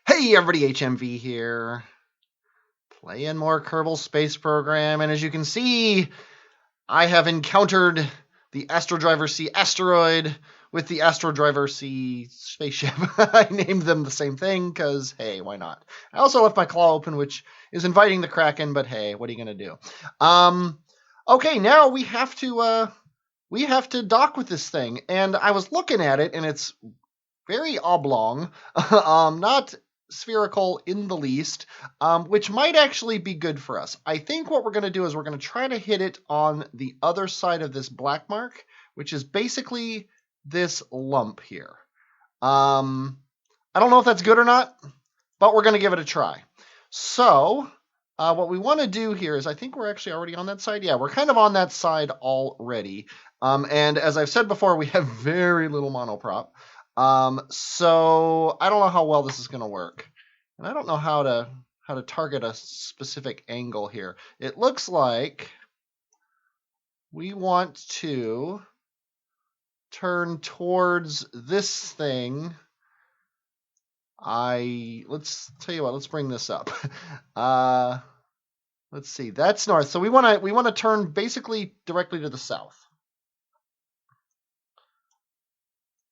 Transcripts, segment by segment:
Hey everybody, HMV here, playing more Kerbal Space Program, and as you can see, I have encountered the Astro-Driver C asteroid with the Astro-Driver C spaceship. I named them the same thing, because, hey, why not? I also left my claw open, which is inviting the Kraken, but hey, what are you going to do? Okay, now we have to dock with this thing, and I was looking at it, and it's very oblong, not spherical in the least, which might actually be good for us. I think what we're going to do is we're going to try to hit it on the other side of this black mark, which is basically this lump here. I don't know if that's good or not, but we're going to give it a try. So what we want to do here is, I think we're actually already on that side. Yeah, we're kind of on that side already. And as I've said before, we have very little monoprop. So I don't know how well this is going to work, and I don't know how to target a specific angle here. It looks like we want to turn towards this thing. Let's tell you what. Let's bring this up. Let's see. That's north. So we want to turn basically directly to the south.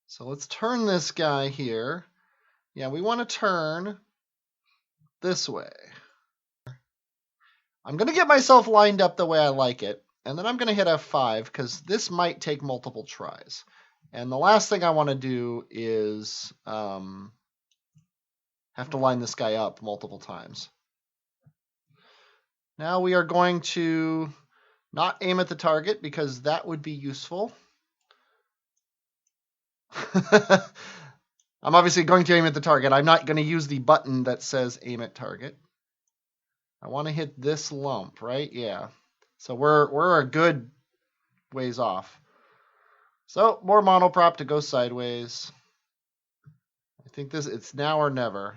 So let's turn this guy here. Yeah, we want to turn this way. I'm going to get myself lined up the way I like it, and then I'm going to hit F5 because this might take multiple tries. And the last thing I want to do is have to line this guy up multiple times. Now we are going to not aim at the target because that would be useful. I'm obviously going to aim at the target. I'm not going to use the button that says aim at target. I want to hit this lump, right? Yeah. So we're a good ways off. So more monoprop to go sideways. I think it's now or never.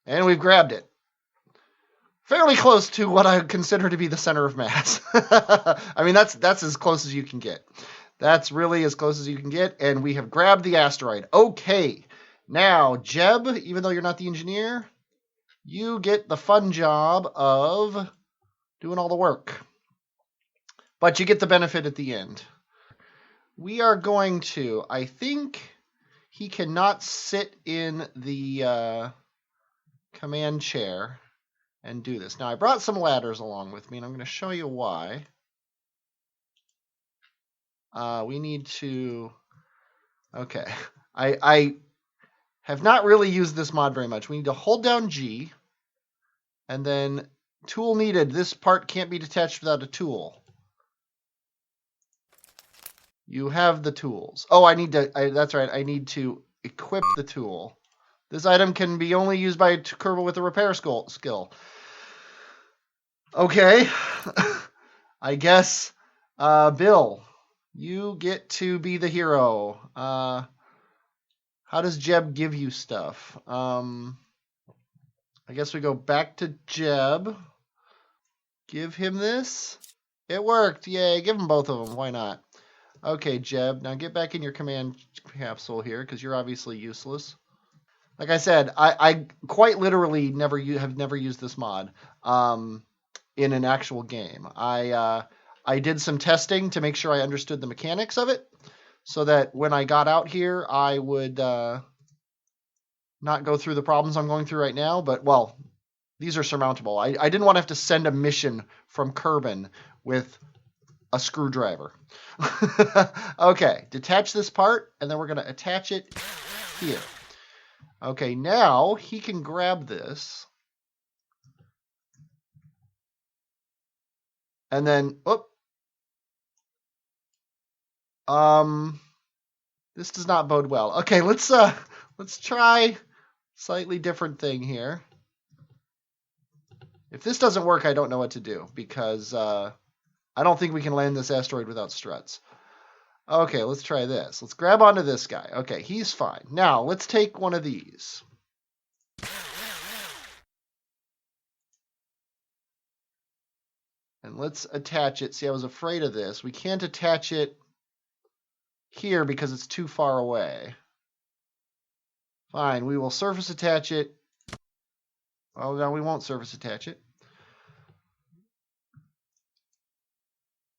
And we've grabbed it. Fairly close to what I consider to be the center of mass. I mean, that's as close as you can get. That's really as close as you can get, and we have grabbed the asteroid. Okay, now, Jeb, even though you're not the engineer, you get the fun job of doing all the work. But you get the benefit at the end. We are going to, I think he cannot sit in the command chair and do this. Now, I brought some ladders along with me, and I'm going to show you why. We need to... Okay. I have not really used this mod very much. We need to hold down G, and then tool needed. This part can't be detached without a tool. You have the tools. Oh, I need to... that's right. I need to equip the tool. This item can be only used by a Kerbal with a repair skill. Okay. I guess, Bill, you get to be the hero. How does Jeb give you stuff? I guess we go back to Jeb. Give him this. It worked. Yay. Give him both of them. Why not? Okay, Jeb. Now get back in your command capsule here because you're obviously useless. Like I said, I quite literally have never used this mod in an actual game. I did some testing to make sure I understood the mechanics of it so that when I got out here, I would not go through the problems I'm going through right now. But, well, these are surmountable. I didn't want to have to send a mission from Kerbin with a screwdriver. Okay, detach this part, and then we're going to attach it here. Okay, now he can grab this. And then, this does not bode well. Okay, let's try a slightly different thing here. If this doesn't work, I don't know what to do because I don't think we can land this asteroid without struts. Okay, let's try this. Let's grab onto this guy. Okay, he's fine. Now, let's take one of these. And let's attach it. See, I was afraid of this. We can't attach it here because it's too far away. Fine, we will surface attach it. Oh, no, we won't surface attach it.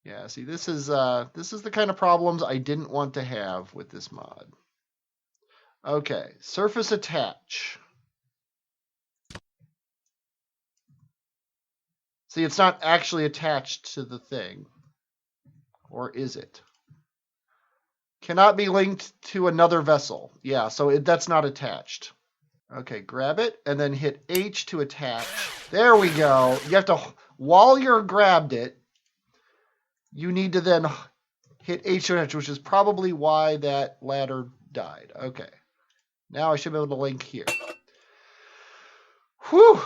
Yeah, see, this is the kind of problems I didn't want to have with this mod. Okay, surface attach. See, it's not actually attached to the thing. Or is it? Cannot be linked to another vessel. Yeah, so that's not attached. Okay, grab it and then hit H to attach. There we go. You have to, while you're grabbed it, you need to then hit H to attach, which is probably why that ladder died. Okay. Now I should be able to link here. Whew.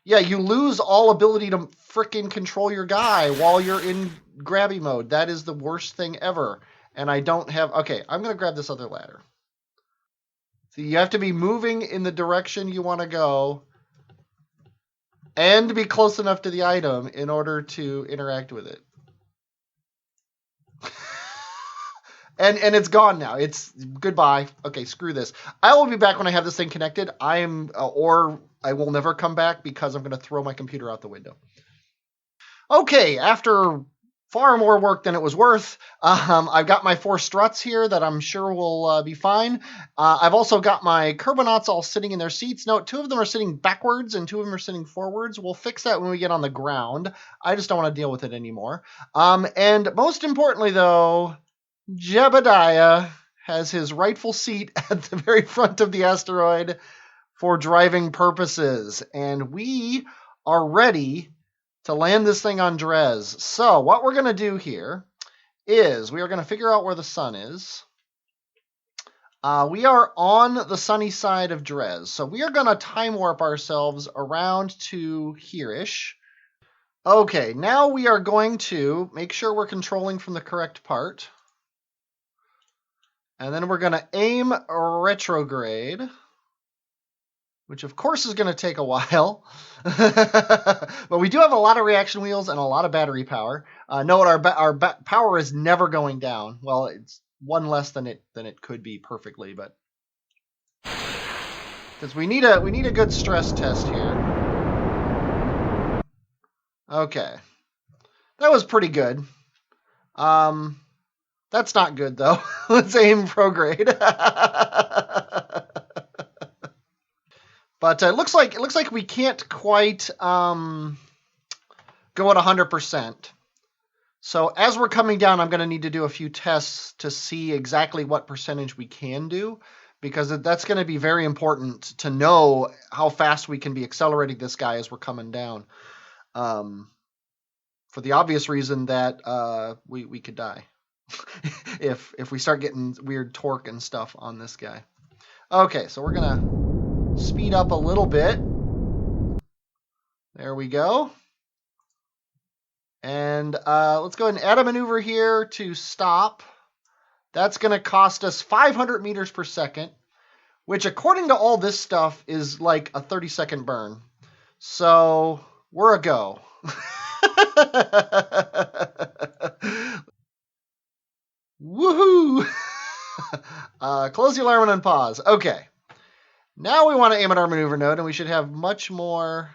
Yeah, you lose all ability to frickin' control your guy while you're in grabby mode. That is the worst thing ever. And I don't have... Okay, I'm going to grab this other ladder. So you have to be moving in the direction you want to go and be close enough to the item in order to interact with it. And it's gone now. It's goodbye. Okay, screw this. I will be back when I have this thing connected. Or I will never come back because I'm going to throw my computer out the window. Okay, after far more work than it was worth, I've got my 4 struts here that I'm sure will be fine. I've also got my Kerbonauts all sitting in their seats. Note, 2 of them are sitting backwards and 2 of them are sitting forwards. We'll fix that when we get on the ground. I just don't want to deal with it anymore. And most importantly, though, Jebediah has his rightful seat at the very front of the asteroid for driving purposes. And we are ready to land this thing on Dres. So what we're going to do here is we are going to figure out where the sun is. We are on the sunny side of Dres. So we are going to time warp ourselves around to here-ish. Okay, now we are going to make sure we're controlling from the correct part. And then we're going to aim retrograde, which of course is going to take a while. But we do have a lot of reaction wheels and a lot of battery power. Note our power is never going down. Well, it's 1 less than it could be perfectly, but because we need a good stress test here. Okay, that was pretty good. That's not good though. Let's aim prograde. But it looks like we can't quite go at 100%. So as we're coming down, I'm going to need to do a few tests to see exactly what percentage we can do, because that's going to be very important to know how fast we can be accelerating this guy as we're coming down. For the obvious reason that we could die if we start getting weird torque and stuff on this guy. Okay, so we're going to speed up a little bit. There we go. And let's go ahead and add a maneuver here to stop. That's going to cost us 500 meters per second, which according to all this stuff is like a 30-second burn. So we're a go. Woohoo! Close the alarm and unpause. Okay. Now we want to aim at our maneuver node, and we should have much more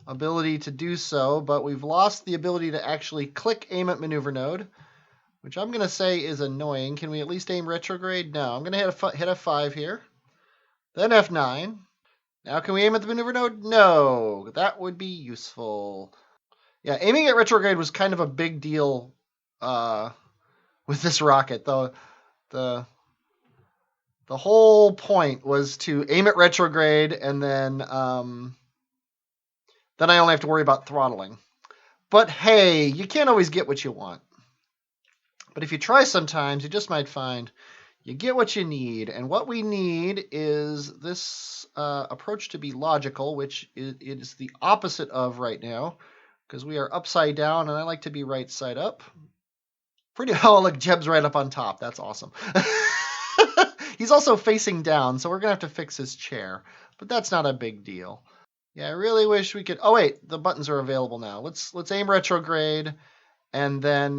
ability to do so, but we've lost the ability to actually click aim at maneuver node, which I'm going to say is annoying. Can we at least aim retrograde? No. I'm going to hit F5 here, then F9. Now can we aim at the maneuver node? No. That would be useful. Yeah, aiming at retrograde was kind of a big deal with this rocket, though. The whole point was to aim at retrograde, and then I only have to worry about throttling. But hey, you can't always get what you want. But if you try sometimes, you just might find you get what you need. And what we need is this approach to be logical, which is the opposite of right now, because we are upside down, and I like to be right side up. Look, Jeb's right up on top. That's awesome. He's also facing down, so we're going to have to fix his chair. But that's not a big deal. Yeah, I really wish we could. Oh wait, the buttons are available now. Let's aim retrograde, and then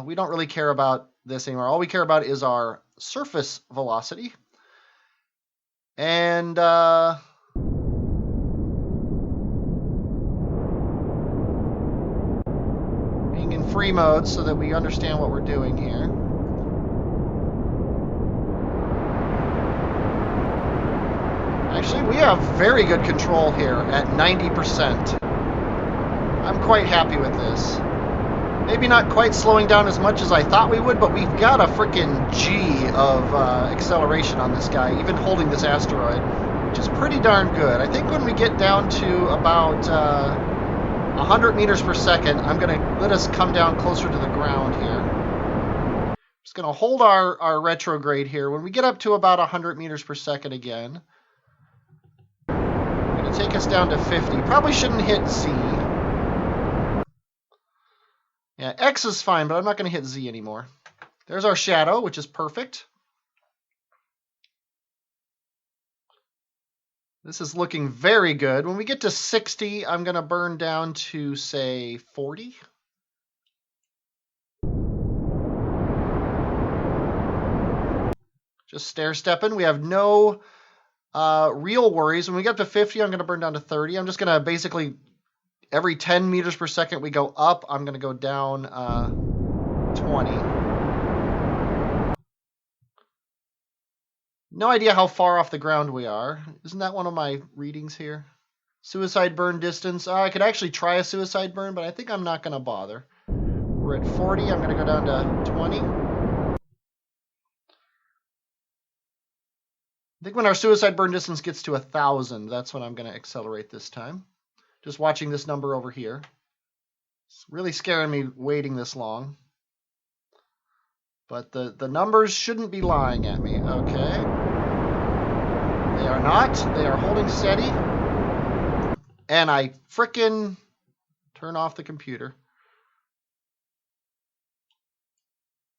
we don't really care about this anymore. All we care about is our surface velocity. And being in free mode so that we understand what we're doing here. Actually, we have very good control here at 90%. I'm quite happy with this. Maybe not quite slowing down as much as I thought we would, but we've got a freaking G of acceleration on this guy, even holding this asteroid, which is pretty darn good. I think when we get down to about 100 meters per second, I'm going to let us come down closer to the ground here. Just going to hold our retrograde here. When we get up to about 100 meters per second again, I'm going to take us down to 50. Probably shouldn't hit Z. Yeah, X is fine, but I'm not going to hit Z anymore. There's our shadow, which is perfect. This is looking very good. When we get to 60, I'm going to burn down to, say, 40. Just stair-stepping. We have no real worries. When we get to 50, I'm going to burn down to 30. I'm just going to basically... Every 10 meters per second we go up, I'm going to go down 20. No idea how far off the ground we are. Isn't that one of my readings here? Suicide burn distance. I could actually try a suicide burn, but I think I'm not going to bother. We're at 40. I'm going to go down to 20. I think when our suicide burn distance gets to 1,000, that's when I'm going to accelerate this time. Just watching this number over here. It's really scaring me waiting this long. But the numbers shouldn't be lying at me. Okay. They are not. They are holding steady. And I frickin' turn off the computer.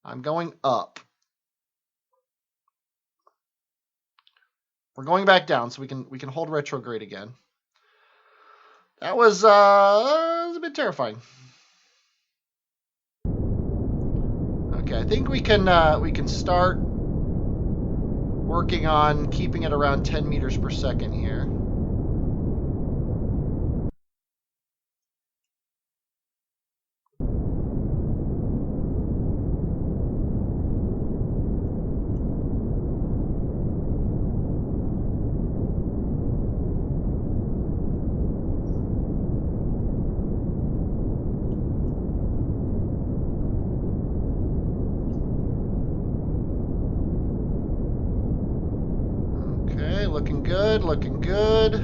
I'm going up. We're going back down so we can hold retrograde again. That was a bit terrifying. Okay, I think we can start working on keeping it around 10 meters per second here. Looking good, looking good.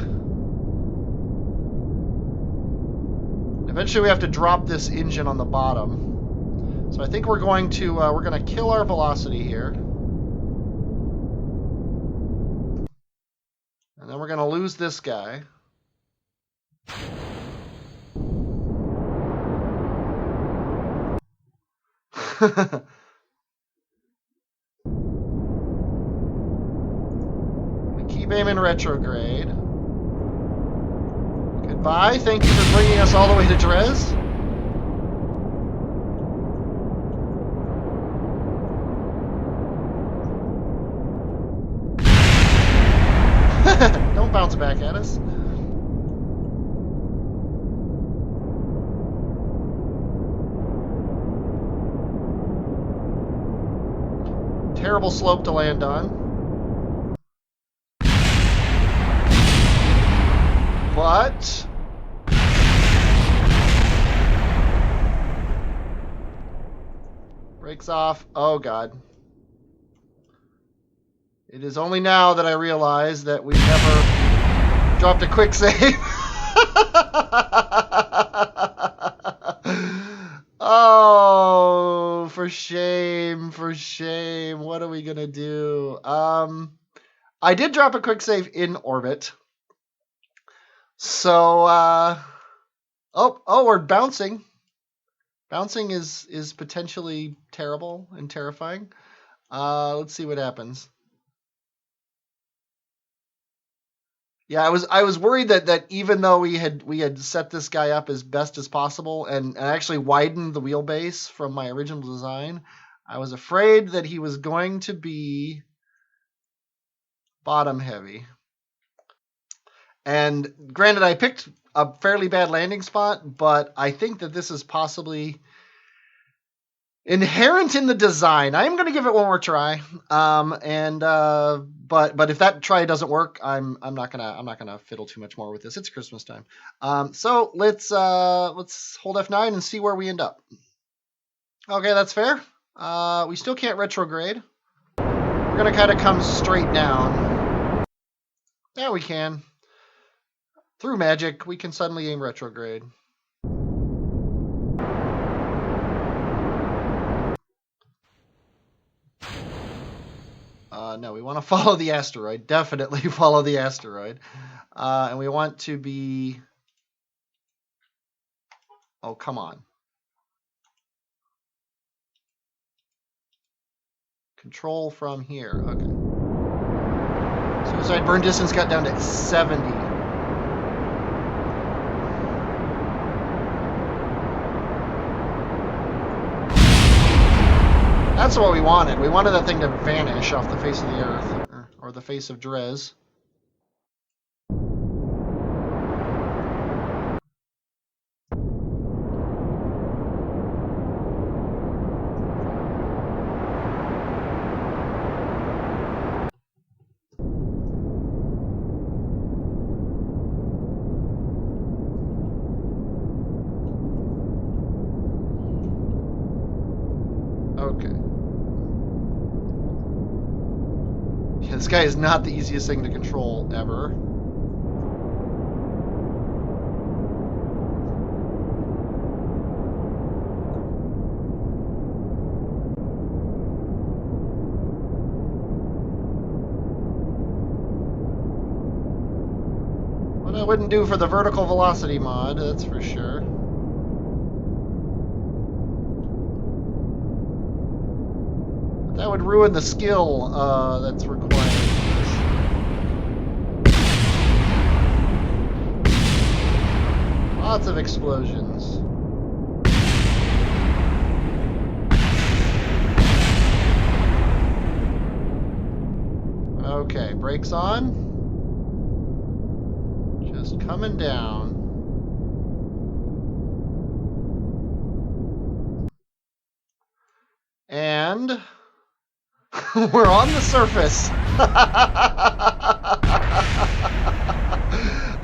Eventually we have to drop this engine on the bottom. So I think we're going to kill our velocity here. And then we're going to lose this guy. Keep aiming retrograde. Goodbye. Thank you for bringing us all the way to Dres. Don't bounce back at us. Terrible slope to land on. But brakes off. Oh God. It is only now that I realize that we've never dropped a quick save. Oh, for shame, for shame. What are we gonna do? I did drop a quick save in orbit. So, we're bouncing. Bouncing is potentially terrible and terrifying. Let's see what happens. Yeah, I was worried that even though we had set this guy up as best as possible and actually widened the wheelbase from my original design, I was afraid that he was going to be bottom heavy. And granted, I picked a fairly bad landing spot, but I think that this is possibly inherent in the design. I am going to give it one more try. But if that try doesn't work, I'm not gonna fiddle too much more with this. It's Christmas time. So let's hold F9 and see where we end up. Okay, that's fair. We still can't retrograde. We're gonna kind of come straight down. Yeah, we can. Through magic, we can suddenly aim retrograde. No, we want to follow the asteroid. Definitely follow the asteroid. And we want to be... Oh, come on. Control from here. Okay. Suicide burn distance got down to 70. That's what we wanted. We wanted that thing to vanish off the face of the Earth, or the face of Dres. Okay. Yeah, this guy is not the easiest thing to control ever. What I wouldn't do for the vertical velocity mod, that's for sure. That would ruin the skill that's required. Lots of explosions. Okay, brakes on. Just coming down. And we're on the surface.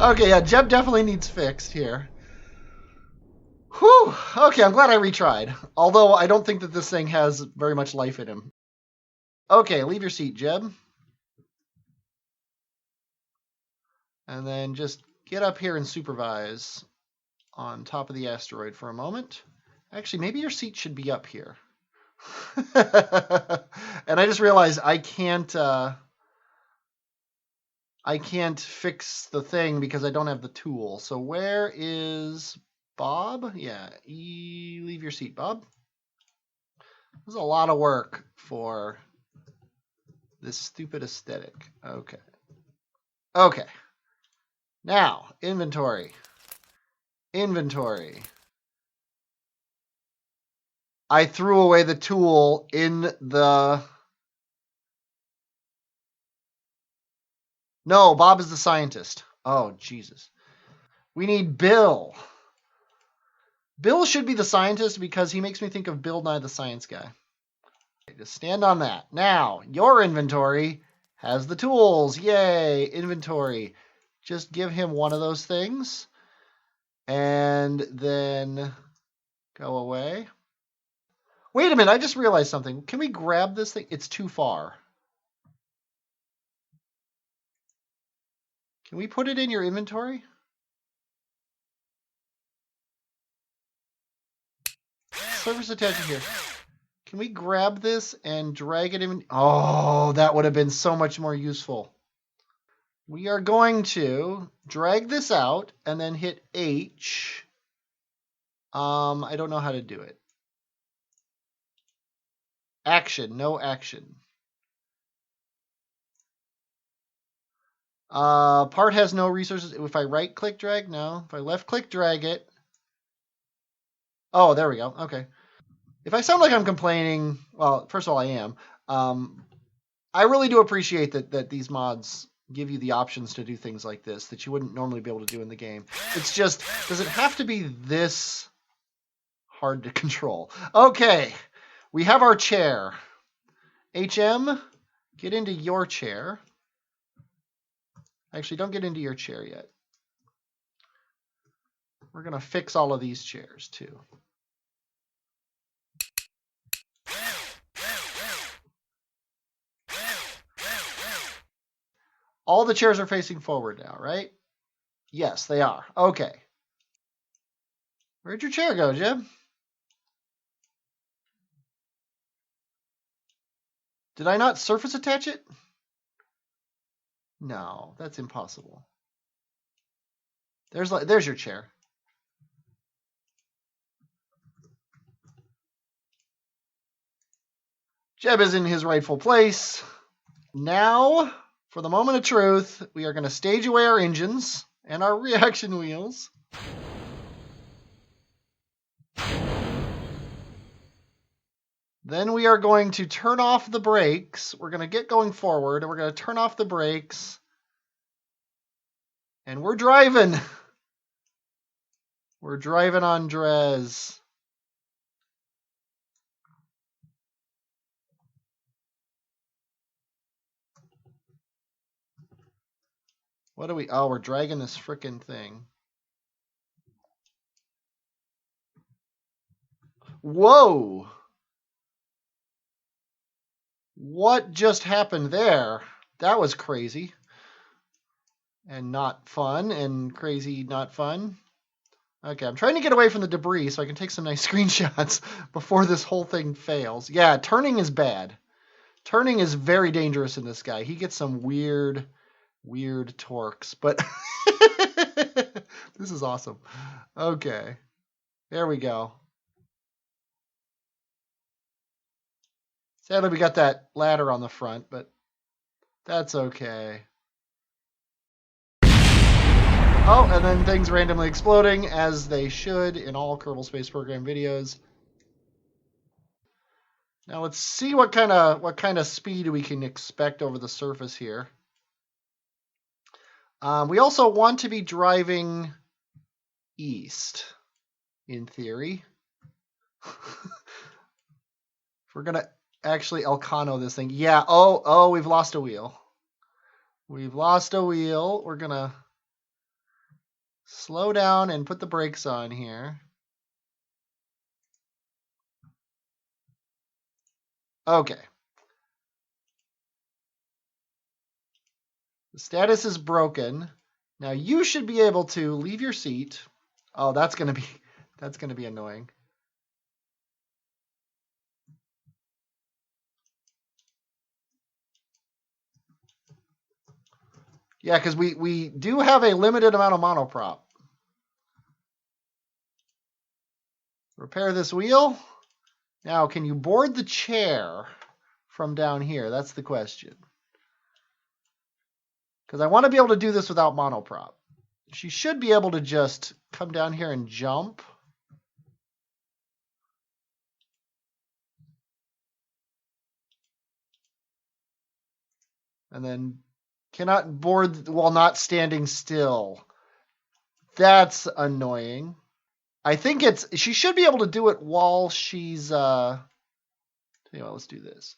Okay, yeah, Jeb definitely needs fixed here. Whew. Okay, I'm glad I retried. Although I don't think that this thing has very much life in him. Okay, leave your seat, Jeb. And then just get up here and supervise on top of the asteroid for a moment. Actually, maybe your seat should be up here. And I just realized I can't fix the thing because I don't have the tool. So where is Bob? Yeah, leave your seat, Bob. This is a lot of work for this stupid aesthetic. Okay. Okay. Now, inventory. Inventory. I threw away the tool in the... No, Bob is the scientist. Oh, Jesus. We need Bill. Bill should be the scientist because he makes me think of Bill Nye the Science Guy. Okay, just stand on that. Now, your inventory has the tools. Yay, inventory. Just give him one of those things. And then go away. Wait a minute, I just realized something. Can we grab this thing? It's too far. Can we put it in your inventory? Surface attachment here. Can we grab this and drag it in? Oh, that would have been so much more useful. We are going to drag this out and then hit H. I don't know how to do it. Action, no action. Part has no resources. If I right-click drag, no. If I left-click drag it. Oh, there we go. Okay. If I sound like I'm complaining, well, first of all, I am. I really do appreciate that these mods give you the options to do things like this that you wouldn't normally be able to do in the game. It's just, does it have to be this hard to control? Okay, we have our chair. HM, get into your chair. Actually, don't get into your chair yet. We're going to fix all of these chairs too. All the chairs are facing forward now, right? Yes, they are. Okay. Where'd your chair go, Jim? Did I not surface attach it? No, that's impossible. There's your chair. Jeb is in his rightful place. Now, for the moment of truth, we are going to stage away our engines and our reaction wheels. Then we are going to turn off the brakes. We're going to get going forward, and we're going to turn off the brakes. And we're driving. We're driving on Dres. What do we... Oh, we're dragging this frickin' thing. Whoa! What just happened there? That was crazy. And not fun, and crazy not fun. Okay, I'm trying to get away from the debris so I can take some nice screenshots before this whole thing fails. Yeah, turning is bad. Turning is very dangerous in this guy. He gets some weird torques, but this is awesome. Okay, there we go. Sadly, we got that ladder on the front, but that's okay. Oh, and then things randomly exploding, as they should in all Kerbal Space Program videos. Now let's see what kind of speed we can expect over the surface here. We also want to be driving east, in theory. If we're gonna actually Elcano this thing, yeah. Oh, we've lost a wheel. We've lost a wheel. We're gonna slow down and put the brakes on here. Okay. The status is broken. Now you should be able to leave your seat. Oh, that's gonna be annoying. Yeah, because we do have a limited amount of monoprop. Repair this wheel. Now, can you board the chair from down here? That's the question. Because I want to be able to do this without monoprop. She should be able to just come down here and jump. And then cannot board while not standing still. That's annoying. I think she should be able to do it while she's tell you what, let's do this.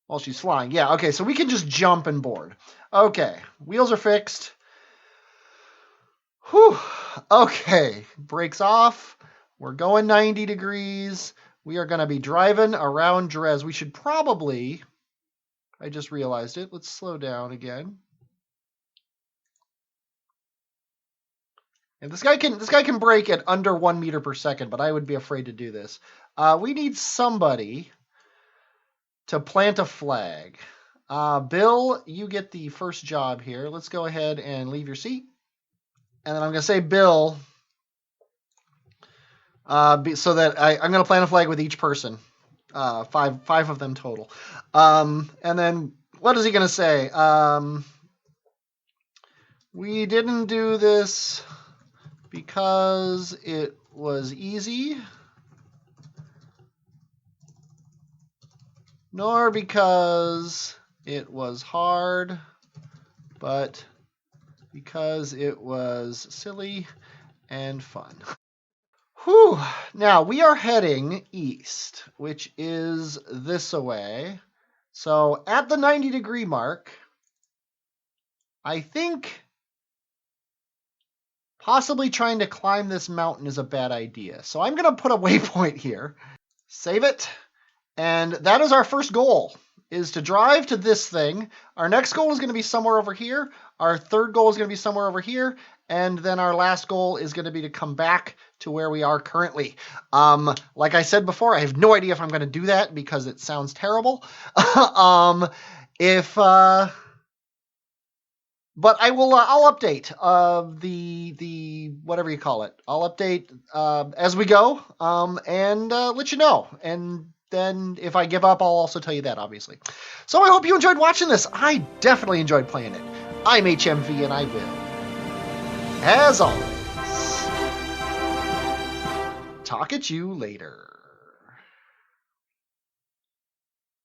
While she's flying. Yeah, okay, so we can just jump and board. Okay, wheels are fixed. Whew. Okay, brakes off. We're going 90 degrees. We are going to be driving around Dres. We should probably, I just realized it. Let's slow down again. And this guy can brake at under 1 meter per second, but I would be afraid to do this. We need somebody to plant a flag. Bill, you get the first job here. Let's go ahead and leave your seat. And then I'm going to say Bill, so that I'm going to plant a flag with each person. Five of them total. And then what is he going to say? We didn't do this because it was easy, nor because it was hard, but because it was silly and fun. Whew. Now, we are heading east, which is this away. So, at the 90-degree mark, I think possibly trying to climb this mountain is a bad idea. So, I'm going to put a waypoint here. Save it. And that is our first goal, is to drive to this thing. Our next goal is going to be somewhere over here. Our third goal is going to be somewhere over here. And then our last goal is going to be to come back to where we are currently. Like I said before, I have no idea if I'm going to do that because it sounds terrible. But I will. I'll update the whatever you call it. I'll update as we go and let you know. And then if I give up, I'll also tell you that, obviously. So I hope you enjoyed watching this. I definitely enjoyed playing it. I'm HMV, and I will, as always, talk at you later.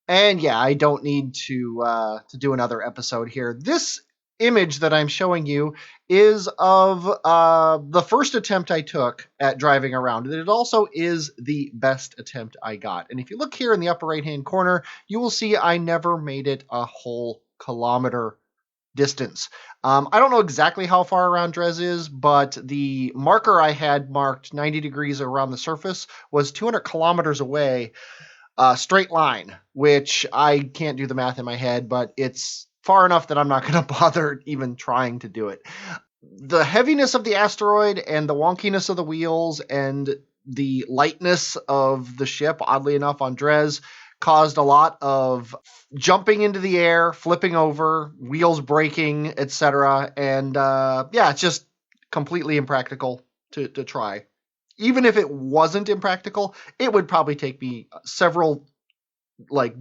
And yeah, I don't need to do another episode here. This image that I'm showing you is of the first attempt I took at driving around. And it also is the best attempt I got. And if you look here in the upper right-hand corner, you will see I never made it a whole kilometer distance. I don't know exactly how far around Dres is, but the marker I had marked 90 degrees around the surface was 200 kilometers away, straight line, which I can't do the math in my head, but it's far enough that I'm not going to bother even trying to do it. The heaviness of the asteroid and the wonkiness of the wheels and the lightness of the ship, oddly enough, on Dres, caused a lot of jumping into the air, flipping over, wheels breaking, etc. And yeah, it's just completely impractical to try. Even if it wasn't impractical, it would probably take me several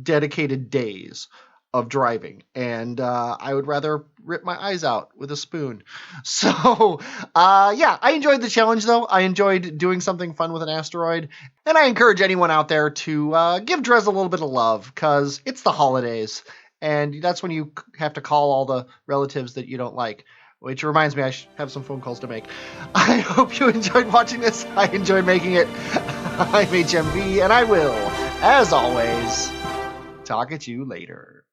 dedicated days of driving, and I would rather rip my eyes out with a spoon. So yeah, I enjoyed the challenge though. I enjoyed doing something fun with an asteroid, and I encourage anyone out there to give Dres a little bit of love, because it's the holidays, and that's when you have to call all the relatives that you don't like. Which reminds me, I should have some phone calls to make. I hope you enjoyed watching this. I enjoyed making it. I'm HMV, and I will, as always, talk at you later.